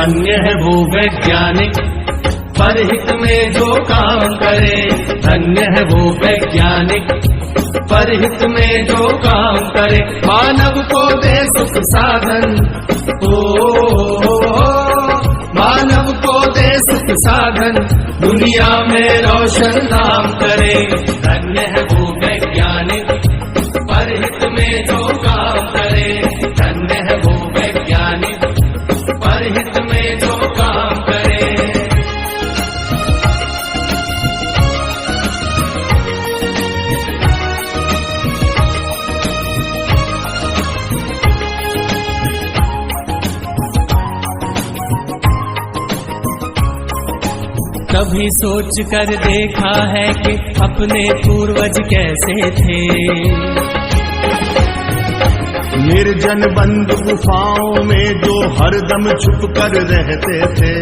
धन्य है वो वैज्ञानिक परहित में जो काम करे। धन्य है वो वैज्ञानिक परहित में जो काम करे। मानव को दे सुख साधन, मानव को दे सुख साधन, दुनिया में रोशन नाम करे। धन्य है वो वैज्ञानिक परहित में जो काम करे। धन्य है वो वैज्ञानिक परहित में जो काम करे। कभी सोच कर देखा है कि अपने पूर्वज कैसे थे। निर्जन बंद गुफाओं में जो हरदम छुप कर रहते थे।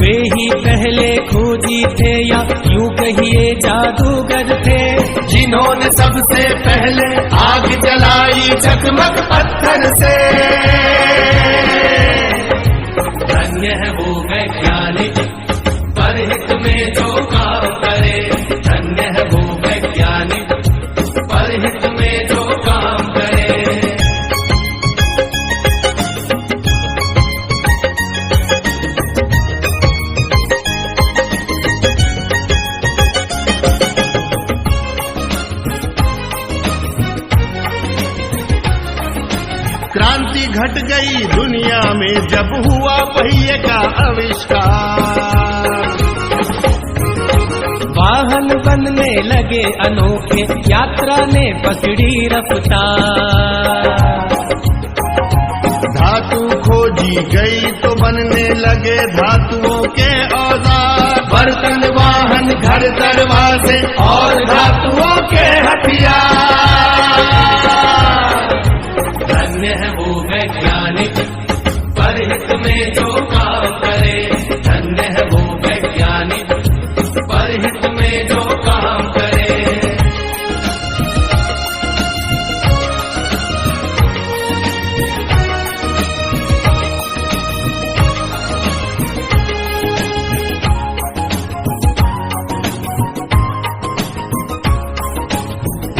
वे ही पहले खोजी थे या यूं कहिए जादूगर थे, जिन्होंने सबसे पहले आग जलाई चकमक पत्थर से। धन्य है वो वैज्ञानिक परहित में जो काम करे। धन्य है वो वैज्ञानिक परहित में जो काम करे। क्रांति घट गई दुनिया में जब हुआ पहिए का आविष्कार। वाहन बनने लगे अनोखे, यात्रा ने पकड़ी रफ्तार। धातु खोजी गई तो बनने लगे धातुओं के औजार। बर्तन वाहन घर दरवाजे और धातुओं के हथियार। धन्य है वो वैज्ञानिक परहित में जो काम करे। धन्य है वो वैज्ञानिक परहित में जो काम करे।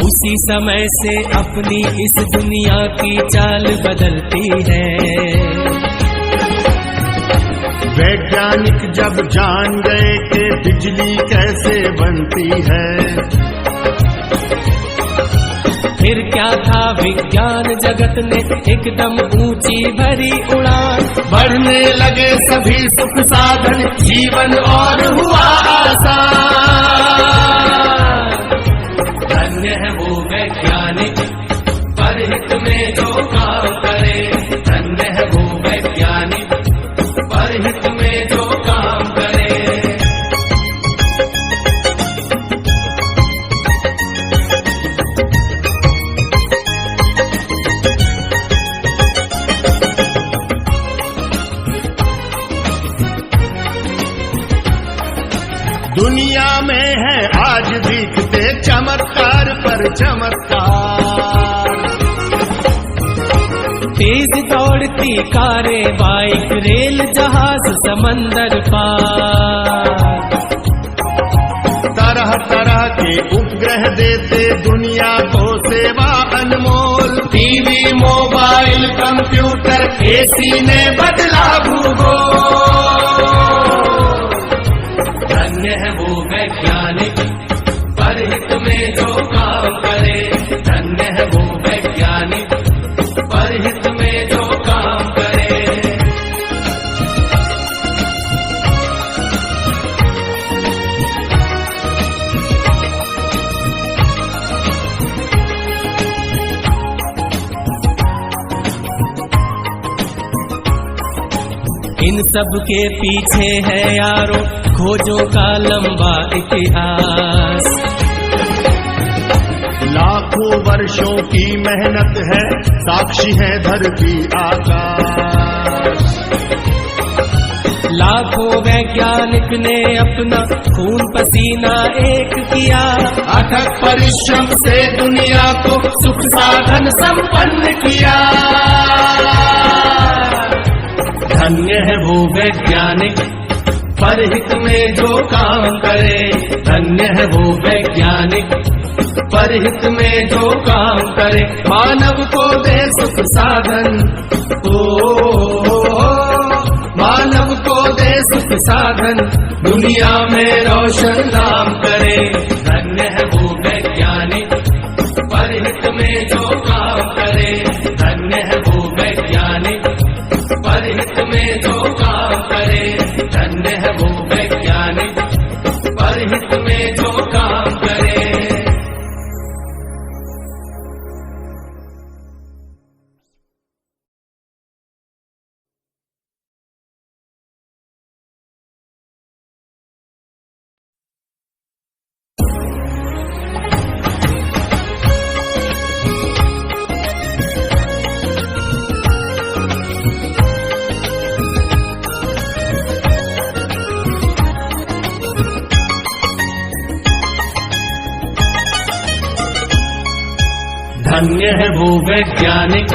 उसी समय से अपनी इस दुनिया की चाल बदलती है। वैज्ञानिक जब जान गए कि बिजली कैसे बनती है। फिर क्या था विज्ञान जगत ने एकदम ऊंची भरी उड़ान। बढ़ने लगे सभी सुख साधन, जीवन और हुआ आसान। धन्य है वो वैज्ञानिक परहित में जो काम करे। धन्य है वो वैज्ञानिक परहित में जो काम करे। दुनिया में है आज दिखते चमत्कार पर चमत्कार। तेज दौड़ती कारें, बाइक, रेल, जहाज, समंदर पार। तरह तरह के उपग्रह देते दुनिया को सेवा अनमोल। टीवी, मोबाइल, कंप्यूटर, एसी ने बदला भूगोल। धन्य है वो वैज्ञानिक परहित में जो काम करे। धन्य है वो वैज्ञानिक परहित में जो काम करे। इन सब के पीछे है यारो खोजों का लंबा इतिहास। लाखों वर्षों की मेहनत है, साक्षी है धरती आकाश। लाखों वैज्ञानिक ने अपना खून पसीना एक किया, अथक परिश्रम से दुनिया को सुख साधन संपन्न किया। धन्य है वो वैज्ञानिक परहित में जो काम करे, धन्य है वो वैज्ञानिक परहित में जो काम करे, मानव को दे सुख साधन, मानव को दे सुख साधन, दुनिया में रोशन नाम करे। धन्य है वो वैज्ञानिक परहित में जो काम करे, धन्य है वो वैज्ञानिक परहित में जो काम करे, धन्य है वो वैज्ञानिक परहित में जो काम करे। धन्य है वो वैज्ञानिक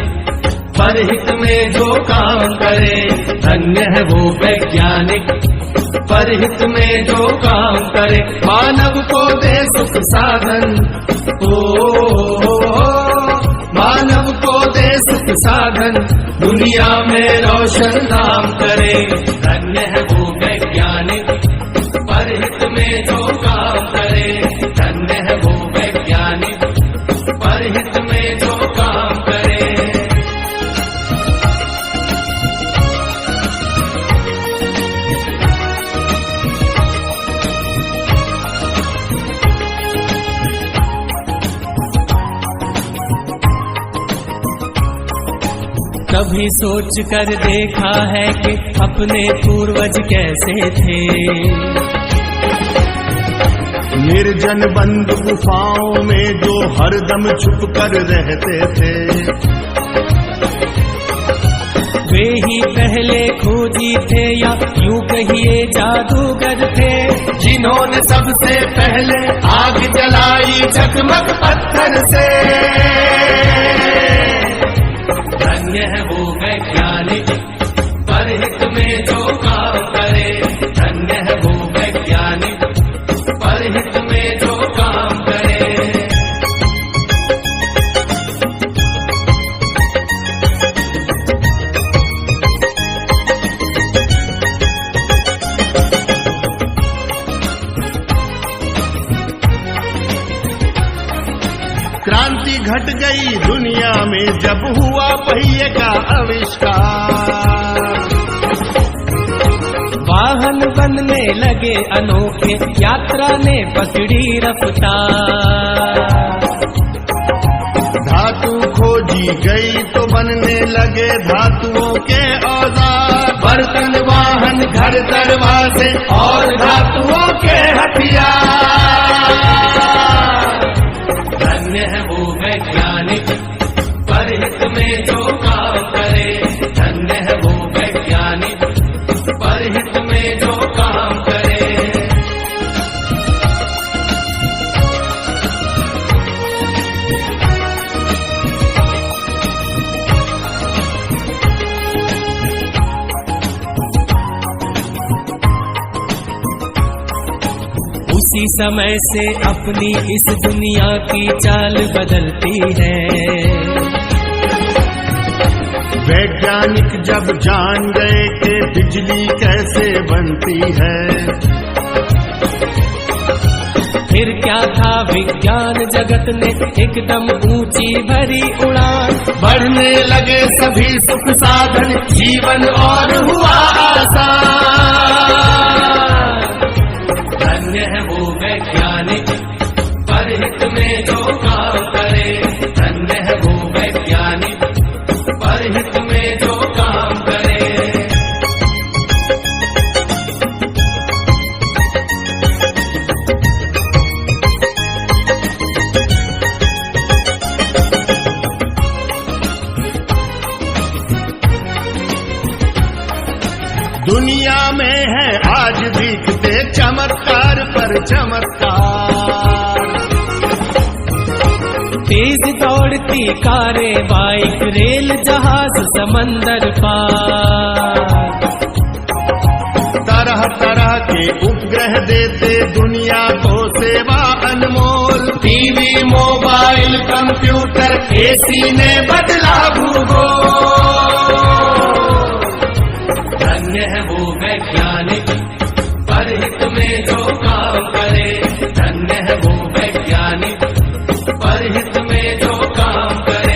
परहित में जो काम करे, धन्य है वो वैज्ञानिक परहित में जो काम करे, मानव को दे सुख साधन, मानव को दे सुख साधन, दुनिया में रोशन नाम करे। धन्य है वो वैज्ञानिक परहित में जो काम करे, धन्य है वो वैज्ञानिक परहित में जो काम करे। कभी सोच कर देखा है कि अपने पूर्वज कैसे थे, निर्जन बंद गुफाओं में जो हरदम छुप कर रहते थे, वे ही पहले खोजी थे या यूं कहिए जादूगर थे, जिन्होंने सबसे पहले आग जलाई चकमक पत्थर से। धन्य है वो वैज्ञानिक परहित में जो काम करे, धन्य है वो वैज्ञानिक परहित में जो काम करे। क्रांति घट गई दुनिया में जब हुआ पहिए का आविष्कार, वाहन बनने लगे अनोखे, यात्रा ने पकड़ी रफ्तार, धातु खोजी गई तो बनने लगे धातुओं के औजार, बर्तन वाहन घर दरवाजे और धातुओं के हथियार। धन्य है वो वैज्ञानिक परहित में जो काम करे, धन्य है वो वैज्ञानिक परहित में जो काम करे। उसी समय से अपनी इस दुनिया की चाल बदलती है, वैज्ञानिक जब जान गए कि बिजली कैसे बनती है, फिर क्या था विज्ञान जगत ने एकदम ऊंची भरी उड़ान, बढ़ने लगे सभी सुख साधन, जीवन और हुआ आसान। धन्य है वो वैज्ञानिक परहित में जो काम करे, धन्य है वो वैज्ञानिक परहित में जो काम करे। दुनिया में है आज दिखते चमत्कार पर चमत्कार। तेज दौड़ती कारें, बाइक, रेल, जहाज, समंदर पार। तरह तरह के उपग्रह देते दुनिया को सेवा अनमोल। टीवी, मोबाइल, कंप्यूटर, एसी ने बदला भूगोल। धन्य है वो वैज्ञानिक परहित में जो काम करे। धन्य है वो वैज्ञानिक परहित में जो काम करे।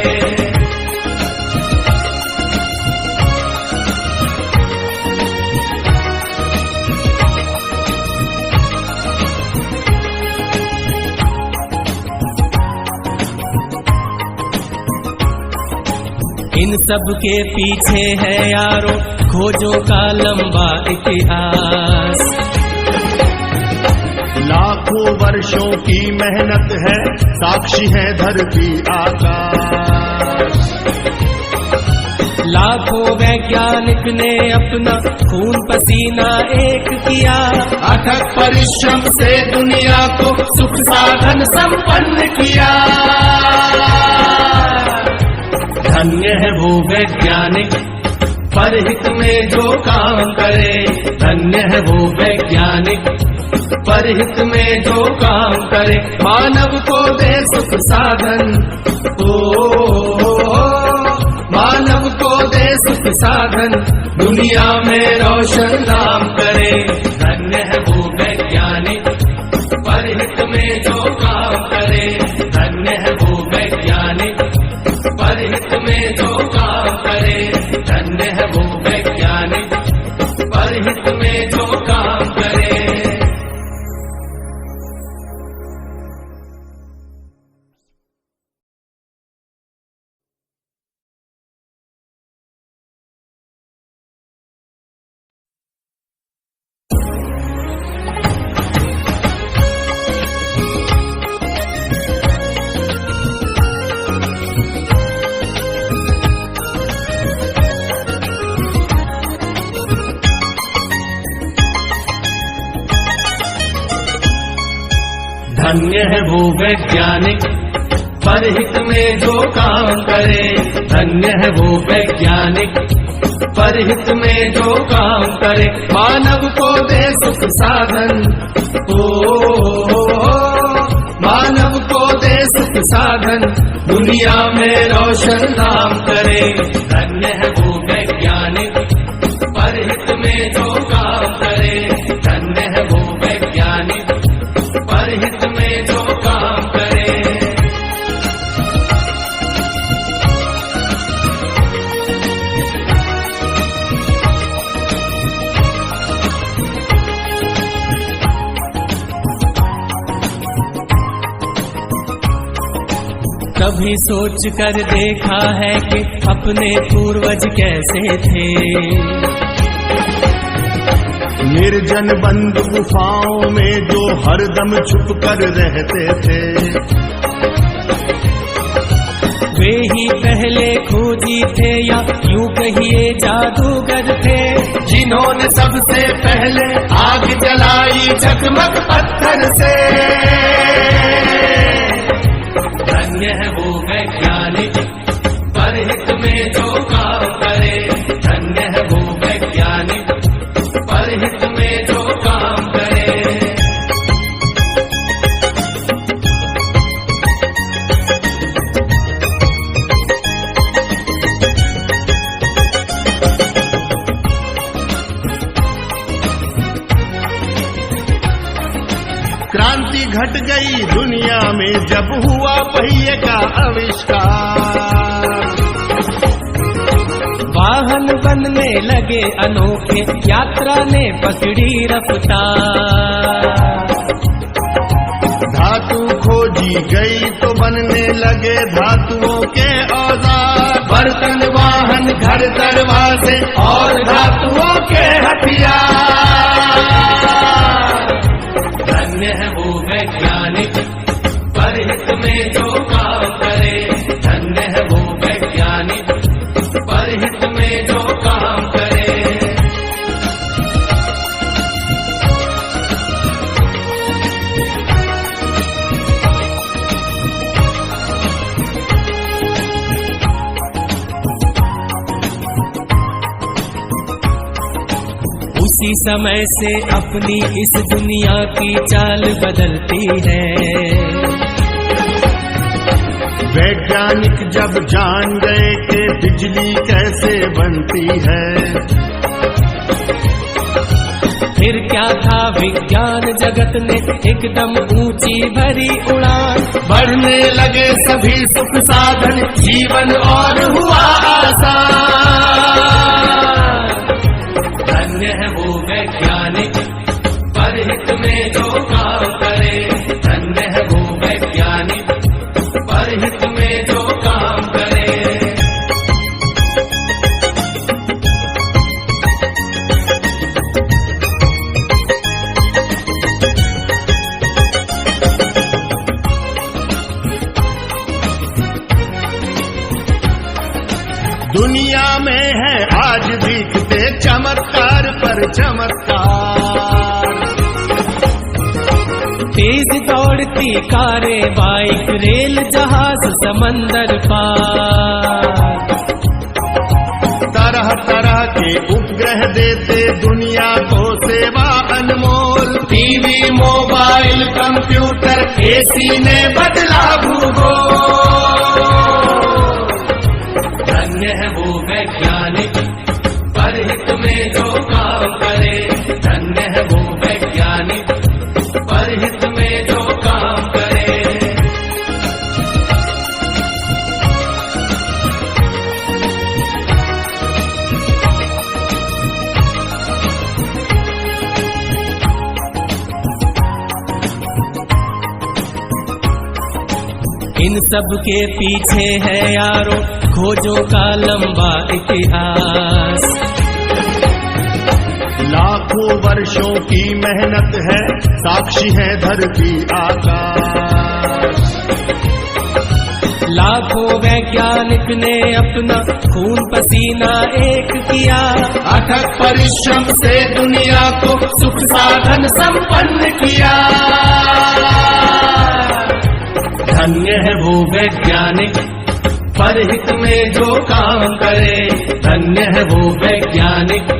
इन सब के पीछे है यारो खोजों का लंबा इतिहास। लाखों वर्षों की मेहनत है, साक्षी है धरती आकाश। लाखों वैज्ञानिक ने अपना खून पसीना एक किया। अथक परिश्रम से दुनिया को सुख साधन संपन्न किया। धन्य है वो वैज्ञानिक परहित में जो काम करे। धन्य है वो वैज्ञानिक परहित में जो काम करे। मानव को दे सुख साधन, मानव को दे सुख साधन, दुनिया में रोशन नाम करे। धन्य है वो वैज्ञानिक परहित में जो काम करे। धन्य है वो वैज्ञानिक परहित में जो काम करे। धन्य है वो वैज्ञानिक परहित में जो काम करे। धन्य है वो वैज्ञानिक परहित में जो काम करे। धन्य है वो वैज्ञानिक परहित में जो काम करे। मानव को दे सुख साधन, मानव को दे सुख साधन, दुनिया में रोशन नाम करे। धन्य है वो वैज्ञानिक परहित में जो काम करे। धन्य है वो वैज्ञानिक परहित में जो काम करे। कभी सोच कर देखा है कि अपने पूर्वज कैसे थे। निर्जन बंद गुफाओं में जो हरदम छुप कर रहते थे। वे ही पहले खोजी थे या यूं कहिए जादूगर थे। जिन्होंने सबसे पहले आग जलाई चकमक पत्थर से। धन्य है वो वैज्ञानिक परहित में जो काम करे। धन्य है वो वैज्ञानिक परहित में जो काम करे। क्रांति घट गई दुनिया में जब हुआ पहिए का आविष्कार। वाहन बनने लगे अनोखे, यात्रा ने पकड़ी रफ्तार। धातु खोजी गई तो बनने लगे धातुओं के औजार। बर्तन, वाहन, घर, दरवाजे और धातुओं के हथियार। धन्य है वो वैज्ञानिक परहित में जो काम करे। धन्य है वो वैज्ञानिक परहित में जो काम करे। किसी समय से अपनी इस दुनिया की चाल बदलती है। वैज्ञानिक जब जान गए कि बिजली कैसे बनती है, फिर क्या था विज्ञान जगत ने एकदम ऊंची भरी उड़ान। बढ़ने लगे सभी सुख साधन, जीवन और हुआ आसान। धन्य है वो वैज्ञानिक परहित में जो काम करे, धन्य है वो वैज्ञानिक परहित में जो काम करे। दुनिया में है आज दिखते चमत्कार पर चमत्कार। तेज दौड़ती कारें, बाइक, रेल, जहाज, समंदर पार। तरह तरह के उपग्रह देते दुनिया को सेवा अनमोल। टीवी, मोबाइल, कंप्यूटर, एसी ने बदला भूगोल। धन्य है वो वैज्ञानिक परहित में जो काम करे, धन्य है वो वैज्ञानिक परहित में जो काम करे। इन सब के पीछे है यारो खोजों का लंबा इतिहास। लाखों वर्षों की मेहनत है, साक्षी है धरती आकाश। लाखों वैज्ञानिक ने अपना खून पसीना एक किया। अथक परिश्रम से दुनिया को सुख साधन संपन्न किया। धन्य है वो वैज्ञानिक परहित में जो काम करे, धन्य है वो वैज्ञानिक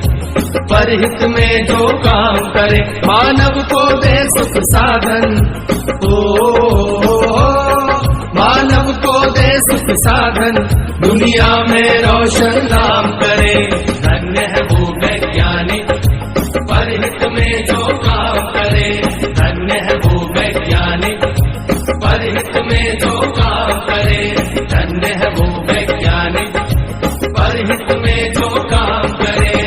परहित में जो काम करे। मानव को दे सुख साधन, ओ मानव को दे सुख साधन, दुनिया में रोशन नाम करे। धन्य है वो वैज्ञानिक परहित में जो काम करे, धन्य है वो वैज्ञानिक परहित में जो काम करे, धन्य है वो वैज्ञानिक परहित में जो काम करे।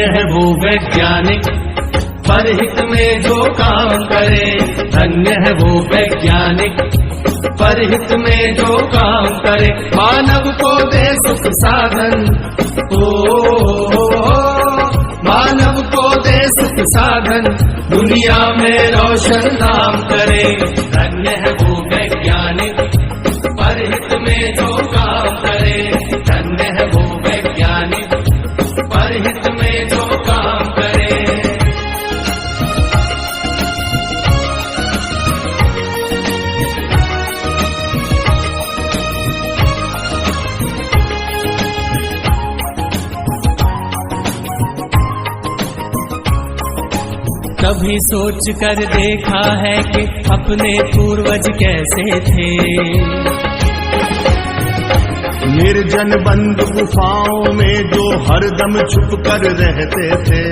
धन्य है वो वैज्ञानिक परहित में जो काम करे। धन्य है वो वैज्ञानिक परहित में जो काम करे। मानव को दे सुख साधन, मानव को दे सुख साधन, दुनिया में रोशन नाम करे। धन्य है वो वैज्ञानिक परहित में जो काम करे। धन्य है वो वैज्ञानिक परहित में जो काम करे। कभी सोच कर देखा है कि अपने पूर्वज कैसे थे। निर्जन बंद गुफाओं में जो हरदम छुप कर रहते थे।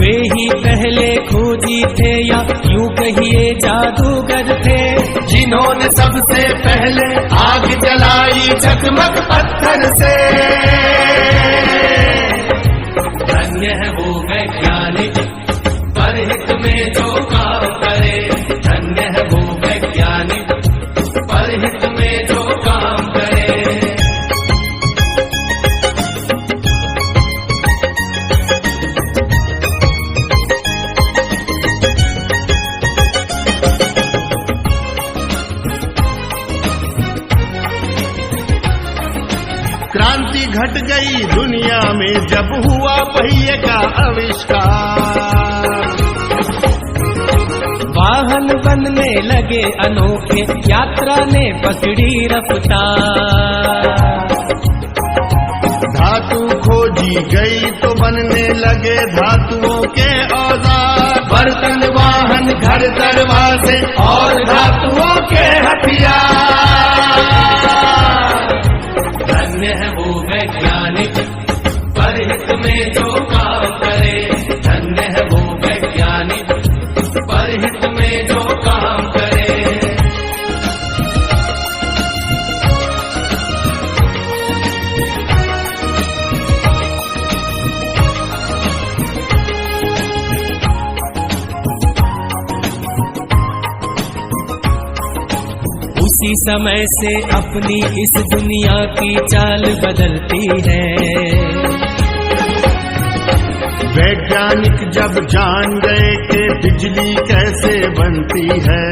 वे ही पहले खोजी थे या यूं कहिए जादूगर थे, जिन्होंने सबसे पहले आग जलाई चकमक पत्थर से। धन्य है वो वैज्ञानिक परहित में जो काम करे। धन्य है वो वैज्ञानिक परहित में जो काम करे। क्रांति घट गई दुनिया में जब हुआ पहिए का आविष्कार। वाहन बनने लगे अनोखे, यात्रा ने पकड़ी रफ्तार। धातु खोजी गई तो बनने लगे धातुओं के औजार। बर्तन वाहन घर दरवाजे और धातुओं के हथियार। धन्य है वो वैज्ञानिक परहित में जो काम करे। धन्य है वो वैज्ञानिक परहित में जो काम करे। उसी समय से अपनी इस दुनिया की चाल बदलती है। वैज्ञानिक जब जान गए कि बिजली कैसे बनती है।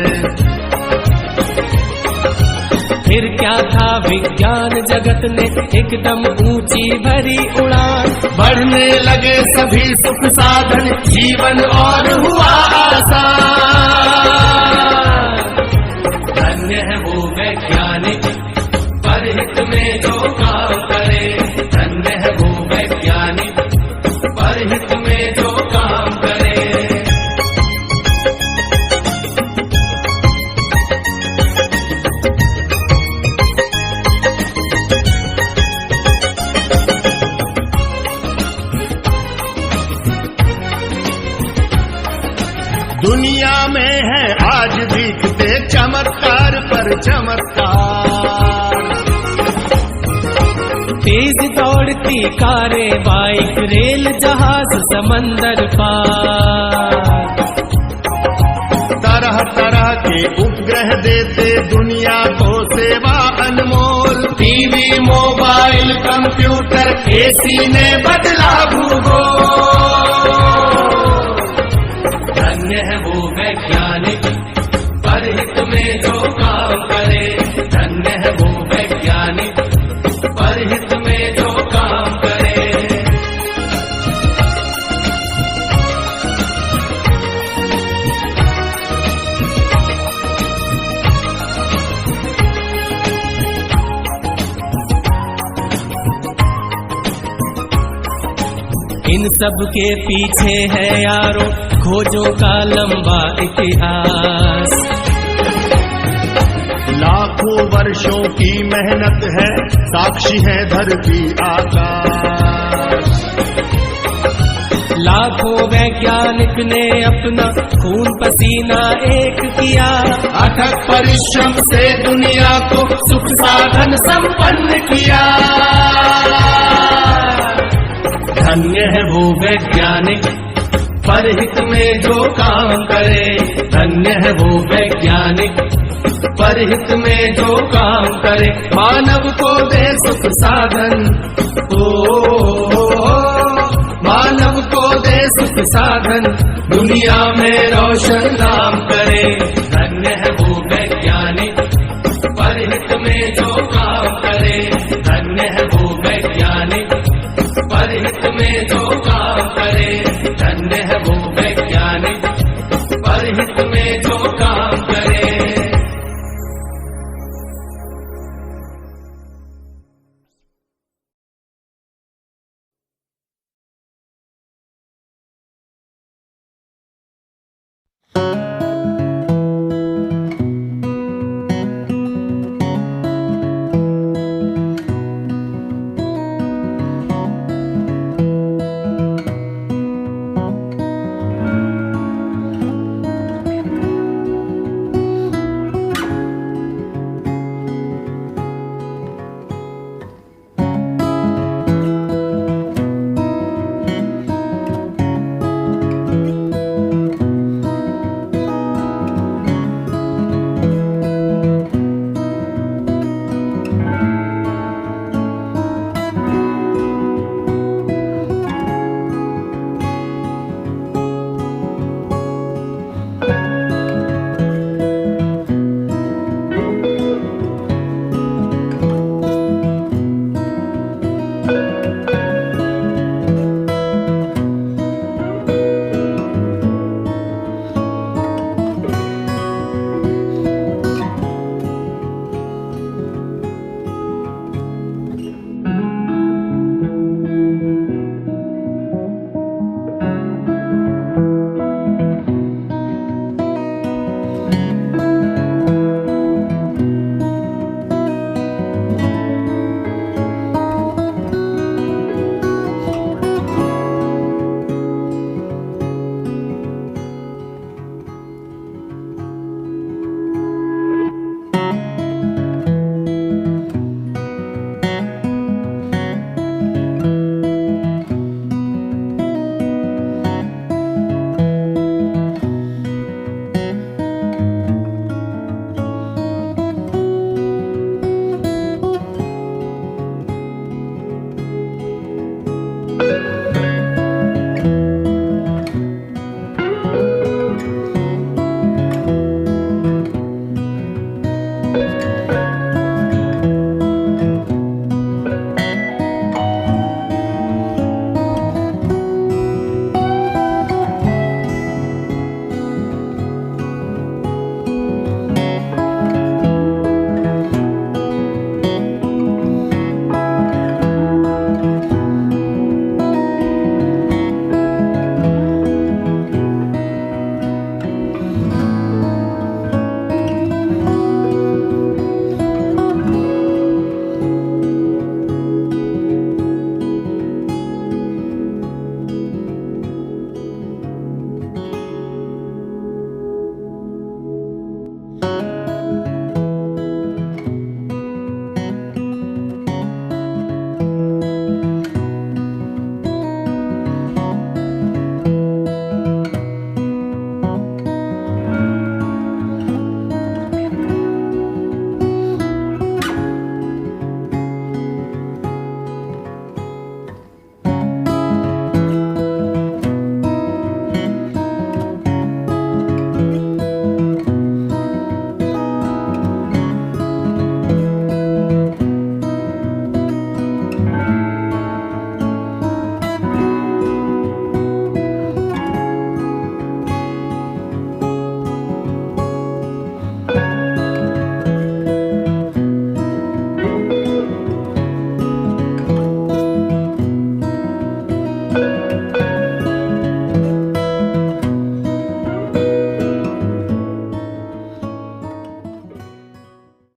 फिर क्या था विज्ञान जगत ने एकदम ऊंची भरी उड़ान। बढ़ने लगे सभी सुख साधन, जीवन और हुआ आसान। धन्य है वो वैज्ञानिक परहित में जो काम करे। धन्य है वो वैज्ञानिक परहित में जो काम करे। दुनिया में है आज दिखते चमत्कार पर चमत्कार। तेज दौड़ती कारें, बाइक, रेल, जहाज, समंदर पार। तरह तरह के उपग्रह देते दुनिया को सेवा अनमोल। टीवी, मोबाइल, कंप्यूटर, एसी ने बदला भूगोल। धन्य है वो वैज्ञानिक परहित में जो काम करे। धन्य है वो वैज्ञानिक परहित में जो काम करे। इन सब के पीछे है यारो खोजों का लंबा इतिहास। लाखों वर्षों की मेहनत है, साक्षी है धरती आकाश। लाखों वैज्ञानिक ने अपना खून पसीना एक किया। अथक परिश्रम से दुनिया को सुख साधन संपन्न किया। धन्य है वो वैज्ञानिक परहित में जो काम करे। धन्य है वो वैज्ञानिक परहित में जो काम करे। मानव को दे सुख साधन, मानव को दे सुख साधन, दुनिया में रोशन नाम करे। धन्य है वो वैज्ञानिक परहित में जो काम करे। धन्य है वो वैज्ञानिक परहित में जो काम करे। धन्य है वो वैज्ञानिक परहित में जो काम करे।